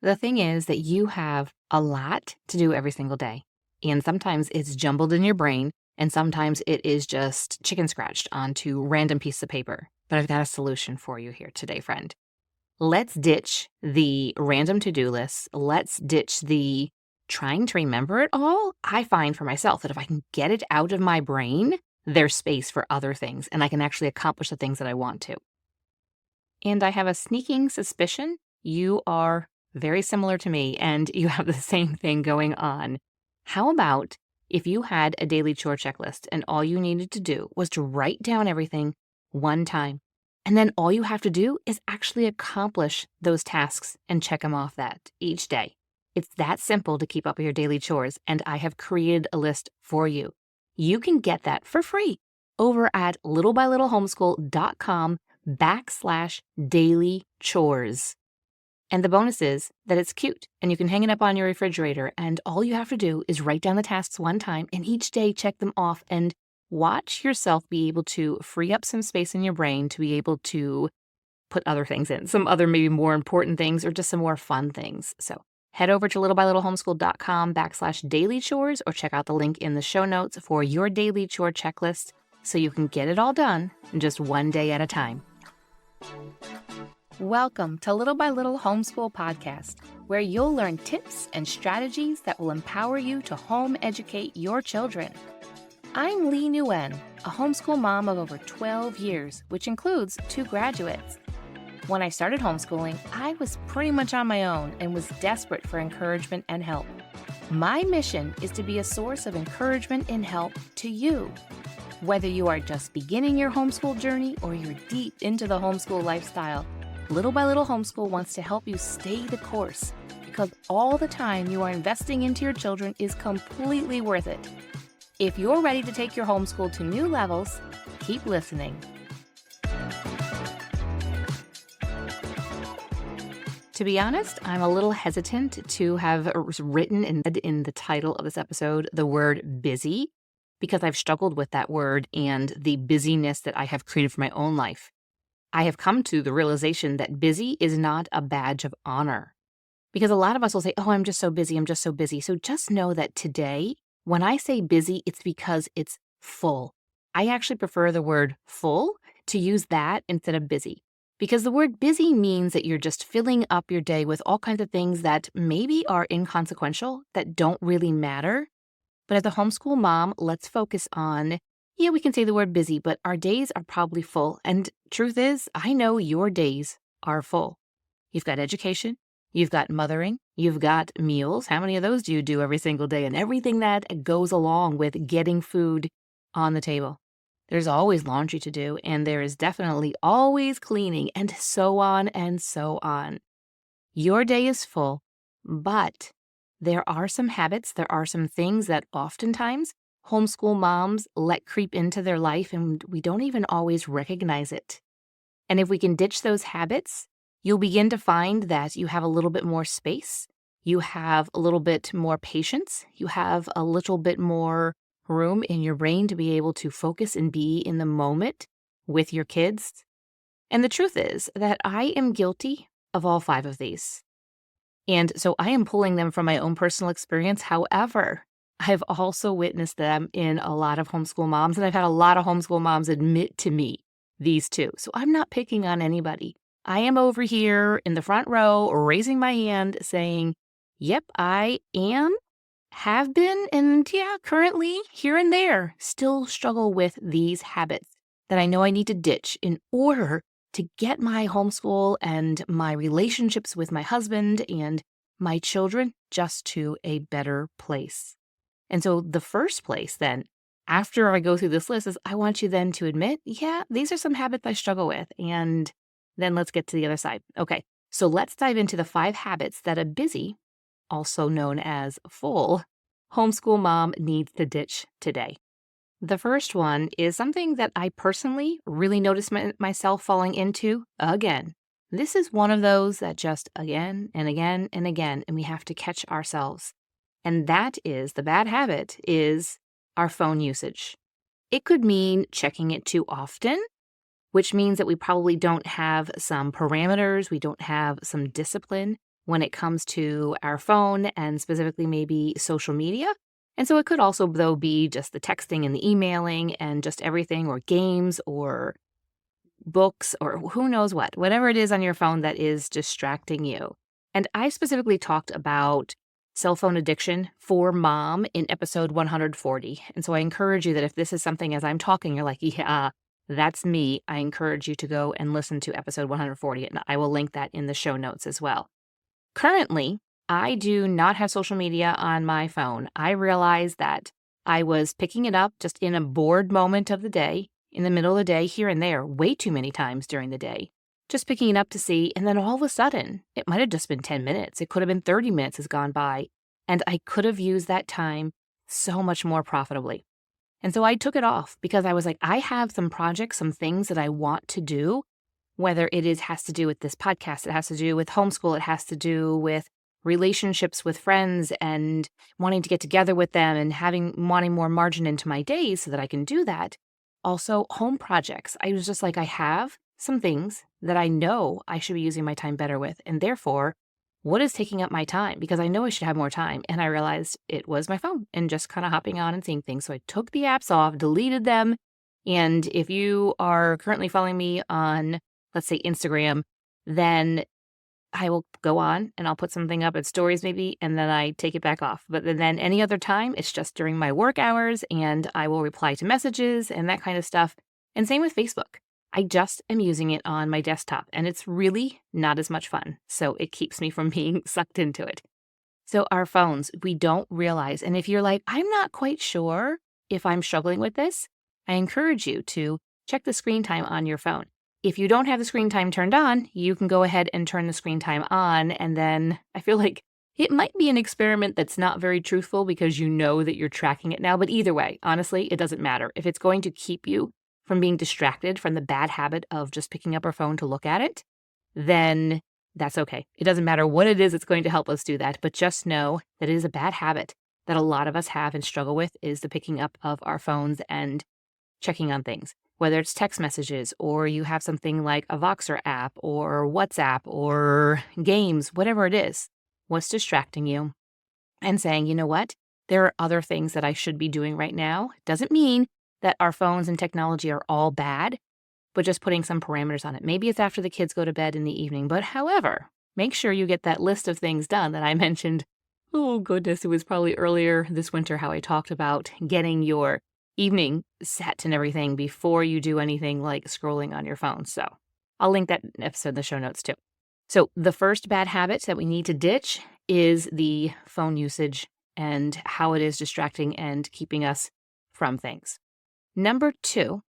The thing is that you have a lot to do every single day. And sometimes it's jumbled in your brain, and sometimes it is just chicken scratched onto random pieces of paper. But I've got a solution for you here today, friend. Let's ditch the random to-do lists. Let's ditch the trying to remember it all. I find for myself that if I can get it out of my brain, there's space for other things, and I can actually accomplish the things that I want to. And I have a sneaking suspicion you are very similar to me and you have the same thing going on. How about if you had a daily chore checklist and all you needed to do was to write down everything one time, and then all you have to do is actually accomplish those tasks and check them off that each day. It's that simple to keep up with your daily chores, and I have created a list for you. You can get that for free over at littlebylittlehomeschool.com/daily chores. And the bonus is that it's cute and you can hang it up on your refrigerator, and all you have to do is write down the tasks one time and each day check them off and watch yourself be able to free up some space in your brain to be able to put other things in, some other maybe more important things or just some more fun things. So head over to littlebylittlehomeschool.com/daily chores or check out the link in the show notes for your daily chore checklist so you can get it all done in just one day at a time. Welcome to Little by Little Homeschool Podcast, where you'll learn tips and strategies that will empower you to home educate your children. I'm Leigh Nguyen, a homeschool mom of over 12 years, which includes 2 graduates. When I started homeschooling, I was pretty much on my own and was desperate for encouragement and help. My mission is to be a source of encouragement and help to you. Whether you are just beginning your homeschool journey or you're deep into the homeschool lifestyle, Little by Little Homeschool wants to help you stay the course, because all the time you are investing into your children is completely worth it. If you're ready to take your homeschool to new levels, keep listening. To be honest, I'm a little hesitant to have written in the title of this episode the word busy, because I've struggled with that word and the busyness that I have created for my own life. I have come to the realization that busy is not a badge of honor, because a lot of us will say, oh, I'm just so busy. I'm just so busy. So just know that today, when I say busy, it's because it's full. I actually prefer the word full to use that instead of busy, because the word busy means that you're just filling up your day with all kinds of things that maybe are inconsequential, that don't really matter. But as a homeschool mom, let's focus on, yeah, we can say the word busy, but our days are probably full. And truth is, I know your days are full. You've got education, you've got mothering, you've got meals. How many of those do you do every single day? And everything that goes along with getting food on the table. There's always laundry to do, and there is definitely always cleaning, and so on and so on. Your day is full, but there are some habits, there are some things that oftentimes homeschool moms let creep into their life, and we don't even always recognize it. And if we can ditch those habits, you'll begin to find that you have a little bit more space, you have a little bit more patience, you have a little bit more room in your brain to be able to focus and be in the moment with your kids. And the truth is that I am guilty of all 5 of these. And so I am pulling them from my own personal experience. However, I've also witnessed them in a lot of homeschool moms, and I've had a lot of homeschool moms admit to me these too. So I'm not picking on anybody. I am over here in the front row, raising my hand saying, yep, I am, have been, and yeah, currently here and there still struggle with these habits that I know I need to ditch in order to get my homeschool and my relationships with my husband and my children just to a better place. And so the first place then, after I go through this list, is I want you then to admit, yeah, these are some habits I struggle with. And then let's get to the other side. Okay, so let's dive into the 5 habits that a busy, also known as full, homeschool mom needs to ditch today. The first one is something that I personally really noticed myself falling into again. This is one of those that just again and again and again, and we have to catch ourselves. And that is, the bad habit is our phone usage. It could mean checking it too often, which means that we probably don't have some parameters, we don't have some discipline. when it comes to our phone and specifically maybe social media. And so it could also, though, be just the texting and the emailing and just everything, or games or books or who knows what, whatever it is on your phone that is distracting you. And I specifically talked about cell phone addiction for mom in episode 140. And so I encourage you that if this is something as I'm talking, you're like, yeah, that's me, I encourage you to go and listen to episode 140. And I will link that in the show notes as well. Currently, I do not have social media on my phone. I realized that I was picking it up just in a bored moment of the day, in the middle of the day, here and there, way too many times during the day. Just picking it up to see, and then all of a sudden, it might have just been 10 minutes. It could have been 30 minutes has gone by, and I could have used that time so much more profitably. And so I took it off because I was like, I have some projects, some things that I want to do, whether has to do with this podcast, it has to do with homeschool, it has to do with relationships with friends and wanting to get together with them and wanting more margin into my days so that I can do that. Also, home projects. I was just like, I have some things that I know I should be using my time better with. And therefore, what is taking up my time? Because I know I should have more time. And I realized it was my phone and just kind of hopping on and seeing things. So I took the apps off, deleted them. And if you are currently following me on, let's say, Instagram, then I will go on and I'll put something up at stories maybe, and then I take it back off. But then any other time, it's just during my work hours, and I will reply to messages and that kind of stuff. And same with Facebook. I just am using it on my desktop, and it's really not as much fun. So it keeps me from being sucked into it. So our phones, we don't realize. And if you're like, I'm not quite sure if I'm struggling with this, I encourage you to check the screen time on your phone. If you don't have the screen time turned on, you can go ahead and turn the screen time on. And then I feel like it might be an experiment that's not very truthful because you know that you're tracking it now. But either way, honestly, it doesn't matter. If it's going to keep you from being distracted from the bad habit of just picking up our phone to look at it, then that's okay. It doesn't matter what it is that's going to help us do that. But just know that it is a bad habit that a lot of us have and struggle with, is the picking up of our phones and checking on things. Whether it's text messages, or you have something like a Voxer app or WhatsApp or games, whatever it is, what's distracting you, and saying, you know what, there are other things that I should be doing right now. Doesn't mean that our phones and technology are all bad, but just putting some parameters on it. Maybe it's after the kids go to bed in the evening, but however, make sure you get that list of things done that I mentioned. Oh goodness, it was probably earlier this winter how I talked about getting your evening set and everything before you do anything like scrolling on your phone. So I'll link that episode in the show notes too. So the first bad habit that we need to ditch is the phone usage and how it is distracting and keeping us from things. Number 2,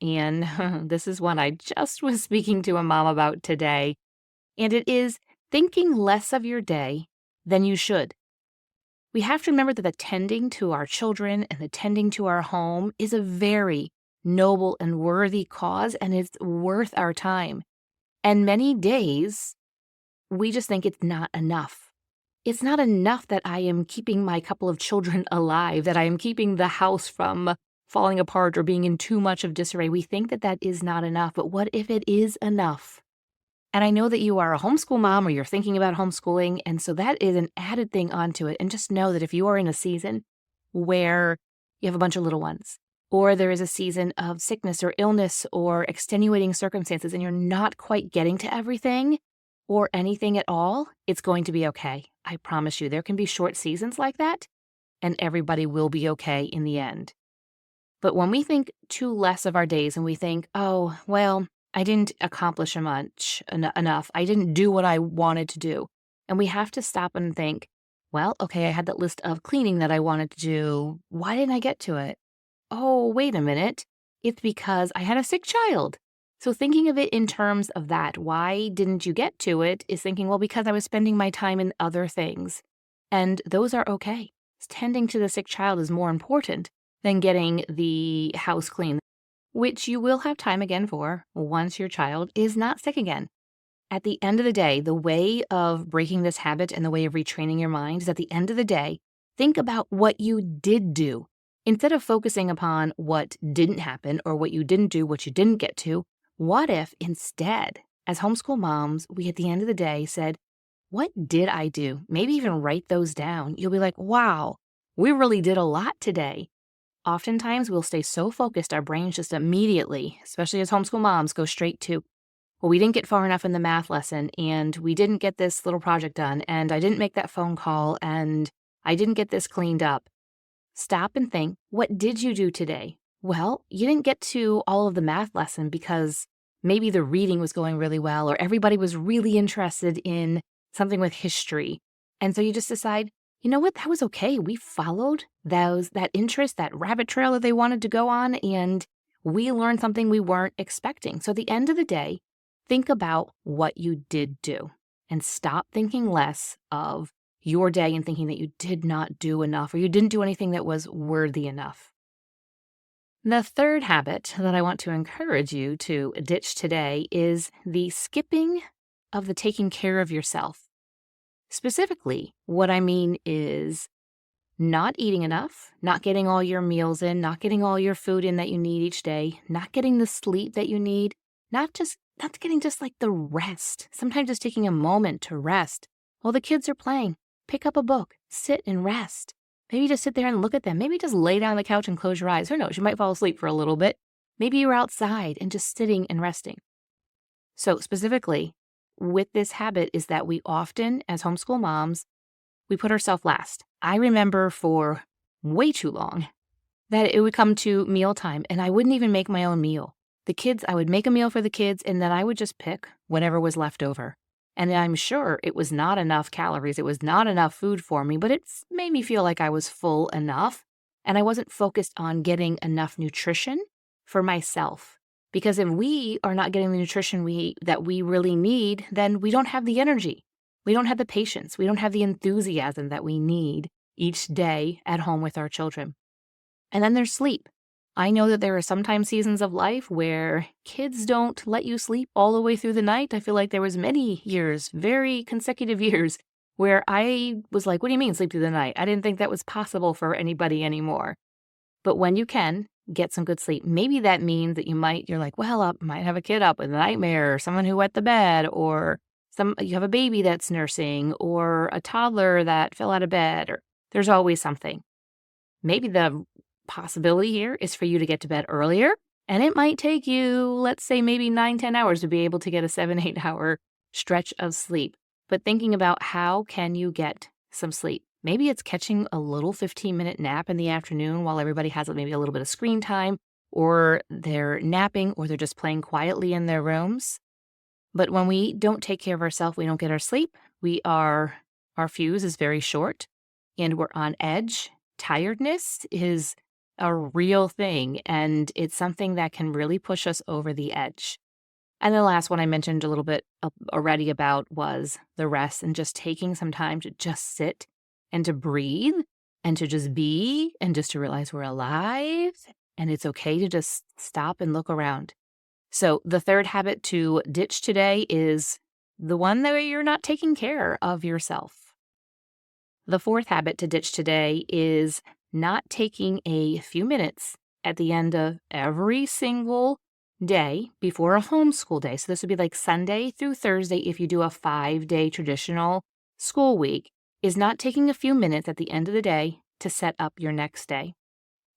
and this is one I just was speaking to a mom about today, and it is thinking less of your day than you should. We have to remember that the tending to our children and the tending to our home is a very noble and worthy cause, and it's worth our time. And many days, we just think it's not enough. It's not enough that I am keeping my couple of children alive, that I am keeping the house from falling apart or being in too much of disarray. We think that that is not enough, but what if it is enough? And I know that you are a homeschool mom or you're thinking about homeschooling, and so that is an added thing onto it. And just know that if you are in a season where you have a bunch of little ones, or there is a season of sickness or illness or extenuating circumstances, and you're not quite getting to everything or anything at all, it's going to be okay. I promise you, there can be short seasons like that, and everybody will be okay in the end. But when we think too less of our days and we think, oh, well, I didn't accomplish enough. I didn't do what I wanted to do. And we have to stop and think, well, okay, I had that list of cleaning that I wanted to do. Why didn't I get to it? Oh, wait a minute. It's because I had a sick child. So thinking of it in terms of that, why didn't you get to it, is thinking, well, because I was spending my time in other things. And those are okay. Tending to the sick child is more important than getting the house clean, which you will have time again for once your child is not sick again. At the end of the day, the way of breaking this habit and the way of retraining your mind is, at the end of the day, think about what you did do. Instead of focusing upon what didn't happen or what you didn't do, what you didn't get to, what if instead, as homeschool moms, we at the end of the day said, What did I do? Maybe even write those down. You'll be like, wow, we really did a lot today. Oftentimes, we'll stay so focused, our brains just immediately, especially as homeschool moms, go straight to, well, we didn't get far enough in the math lesson, and we didn't get this little project done, and I didn't make that phone call, and I didn't get this cleaned up. Stop and think, what did you do today? Well, you didn't get to all of the math lesson because maybe the reading was going really well, or everybody was really interested in something with history. And so you just decide, you know what, that was okay. We followed that interest, that rabbit trail that they wanted to go on, and we learned something we weren't expecting. So at the end of the day, think about what you did do and stop thinking less of your day and thinking that you did not do enough or you didn't do anything that was worthy enough. The third habit that I want to encourage you to ditch today is the skipping of the taking care of yourself. Specifically, what I mean is not eating enough, not getting all your meals in, not getting all your food in that you need each day, not getting the sleep that you need, not getting just like the rest. Sometimes just taking a moment to rest while the kids are playing. Pick up a book, sit and rest. Maybe just sit there and look at them. Maybe just lay down on the couch and close your eyes. Who knows? You might fall asleep for a little bit. Maybe you're outside and just sitting and resting. So specifically, with this habit is that we often, as homeschool moms, we put ourselves last. I remember for way too long that it would come to mealtime and I wouldn't even make my own meal. I would make a meal for the kids and then I would just pick whatever was left over. And I'm sure it was not enough calories. It was not enough food for me, but it made me feel like I was full enough. And I wasn't focused on getting enough nutrition for myself. Because if we are not getting the nutrition that we really need, then we don't have the energy. We don't have the patience. We don't have the enthusiasm that we need each day at home with our children. And then there's sleep. I know that there are sometimes seasons of life where kids don't let you sleep all the way through the night. I feel like there was many years, very consecutive years, where I was like, what do you mean sleep through the night? I didn't think that was possible for anybody anymore. But when you can, get some good sleep. Maybe that means that you're like, well, I might have a kid up with a nightmare, or someone who wet the bed, or you have a baby that's nursing, or a toddler that fell out of bed, or there's always something. Maybe the possibility here is for you to get to bed earlier, and it might take you, let's say, maybe 9-10 hours to be able to get a 7-8 hour stretch of sleep. But thinking about how can you get some sleep? Maybe it's catching a little 15-minute nap in the afternoon while everybody has maybe a little bit of screen time, or they're napping, or they're just playing quietly in their rooms. But when we don't take care of ourselves, we don't get our sleep, our fuse is very short, and we're on edge. Tiredness is a real thing, and it's something that can really push us over the edge. And the last one I mentioned a little bit already about was the rest and just taking some time to just sit and to breathe and to just be and just to realize we're alive and it's okay to just stop and look around. So the third habit to ditch today is the one that you're not taking care of yourself. The fourth habit to ditch today is not taking a few minutes at the end of every single day before a homeschool day. So this would be like Sunday through Thursday if you do a 5-day traditional school week, is not taking a few minutes at the end of the day to set up your next day.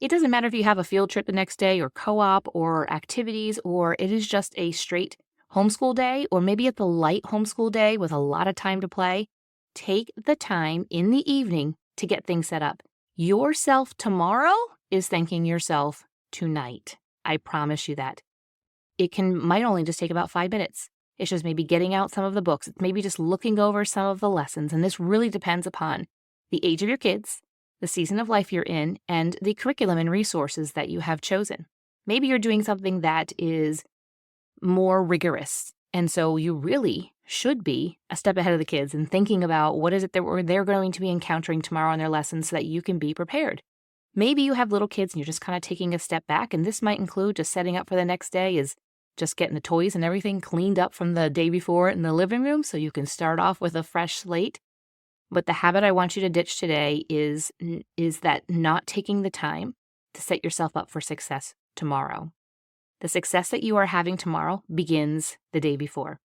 It doesn't matter if you have a field trip the next day or co-op or activities, or it is just a straight homeschool day, or maybe it's a light homeschool day with a lot of time to play. Take the time in the evening to get things set up. Yourself tomorrow is thanking yourself tonight. I promise you that. Might only just take about 5 minutes. It's just maybe getting out some of the books. It's maybe just looking over some of the lessons. And this really depends upon the age of your kids, the season of life you're in, and the curriculum and resources that you have chosen. Maybe you're doing something that is more rigorous. And so you really should be a step ahead of the kids and thinking about what is it that they're going to be encountering tomorrow in their lessons so that you can be prepared. Maybe you have little kids and you're just kind of taking a step back, and this might include just setting up for the next day is just getting the toys and everything cleaned up from the day before in the living room so you can start off with a fresh slate. But the habit I want you to ditch today is that not taking the time to set yourself up for success tomorrow. The success that you are having tomorrow begins the day before.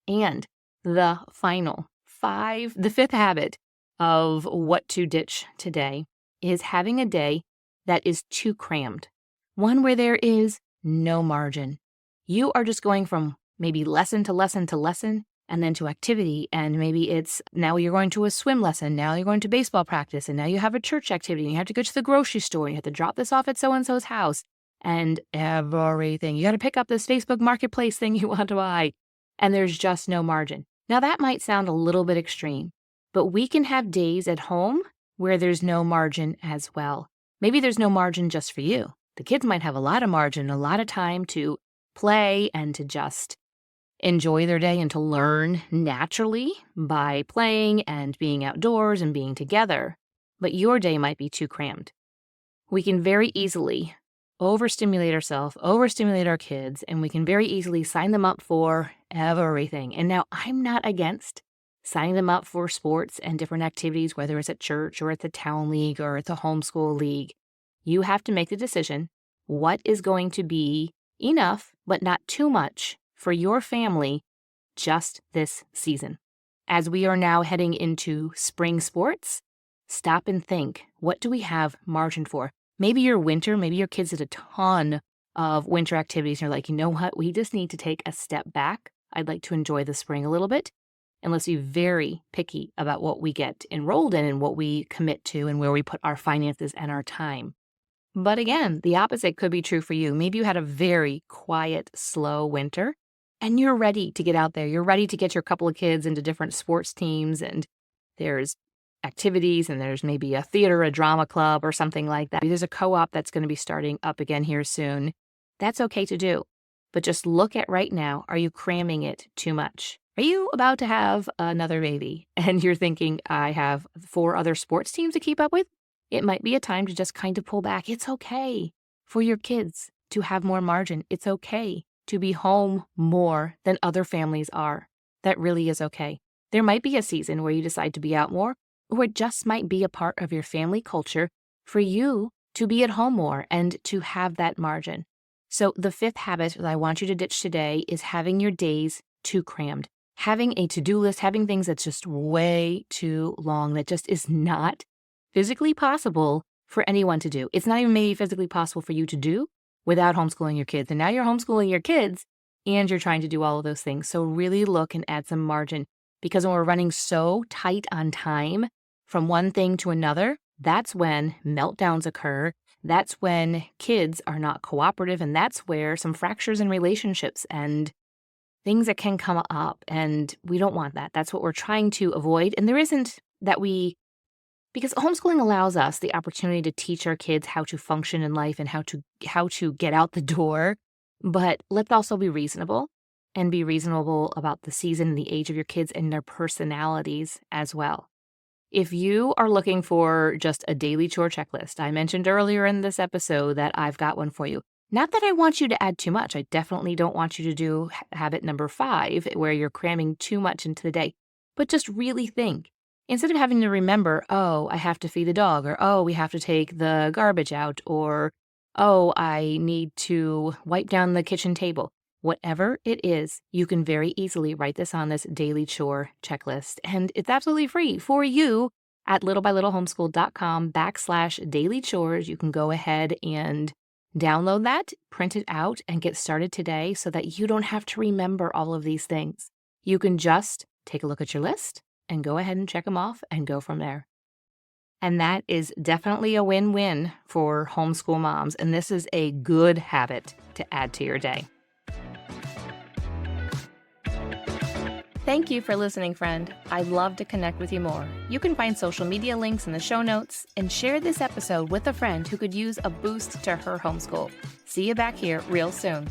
And the final the fifth habit of what to ditch today is having a day that is too crammed. One where there is no margin. You are just going from maybe lesson to lesson to lesson and then to activity. And maybe it's now you're going to a swim lesson. Now you're going to baseball practice. And now you have a church activity. And you have to go to the grocery store. You have to drop this off at so-and-so's house and everything. You got to pick up this Facebook Marketplace thing you want to buy. And there's just no margin. Now that might sound a little bit extreme, but we can have days at home where there's no margin as well. Maybe there's no margin just for you. The kids might have a lot of margin, a lot of time to play and to just enjoy their day and to learn naturally by playing and being outdoors and being together. But your day might be too crammed. We can very easily overstimulate ourselves, overstimulate our kids, and we can very easily sign them up for everything. And now I'm not against signing them up for sports and different activities, whether it's at church or at the town league or at the homeschool league. You have to make the decision what is going to be enough, but not too much for your family just this season. As we are now heading into spring sports, stop and think, what do we have margin for? Maybe your winter, maybe your kids did a ton of winter activities and you're like, you know what, we just need to take a step back. I'd like to enjoy the spring a little bit. And let's be very picky about what we get enrolled in and what we commit to and where we put our finances and our time. But again, the opposite could be true for you. Maybe you had a very quiet, slow winter and you're ready to get out there. You're ready to get your couple of kids into different sports teams and there's activities and there's maybe a theater, a drama club or something like that. There's a co-op that's going to be starting up again here soon. That's okay to do. But just look at right now, are you cramming it too much? Are you about to have another baby and you're thinking, I have 4 other sports teams to keep up with? It might be a time to just kind of pull back. It's okay for your kids to have more margin. It's okay to be home more than other families are. That really is okay. There might be a season where you decide to be out more, or it just might be a part of your family culture for you to be at home more and to have that margin. So the fifth habit that I want you to ditch today is having your days too crammed. Having a to-do list, having things that's just way too long, that just is not physically possible for anyone to do. It's not even maybe physically possible for you to do without homeschooling your kids. And now you're homeschooling your kids and you're trying to do all of those things. So really look and add some margin, because when we're running so tight on time from one thing to another, that's when meltdowns occur. That's when kids are not cooperative. And that's where some fractures in relationships and things that can come up. And we don't want that. That's what we're trying to avoid. And there isn't that because homeschooling allows us the opportunity to teach our kids how to function in life and how to get out the door. But let's also be reasonable and be reasonable about the season and the age of your kids and their personalities as well. If you are looking for just a daily chore checklist, I mentioned earlier in this episode that I've got one for you. Not that I want you to add too much. I definitely don't want you to do habit number 5, where you're cramming too much into the day. But just really think. Instead of having to remember, oh, I have to feed the dog, or oh, we have to take the garbage out, or oh, I need to wipe down the kitchen table. Whatever it is, you can very easily write this on this daily chore checklist. And it's absolutely free for you at littlebylittlehomeschool.com/daily chores. You can go ahead and download that, print it out, and get started today so that you don't have to remember all of these things. You can just take a look at your list and go ahead and check them off and go from there. And that is definitely a win-win for homeschool moms. And this is a good habit to add to your day. Thank you for listening, friend. I'd love to connect with you more. You can find social media links in the show notes and share this episode with a friend who could use a boost to her homeschool. See you back here real soon.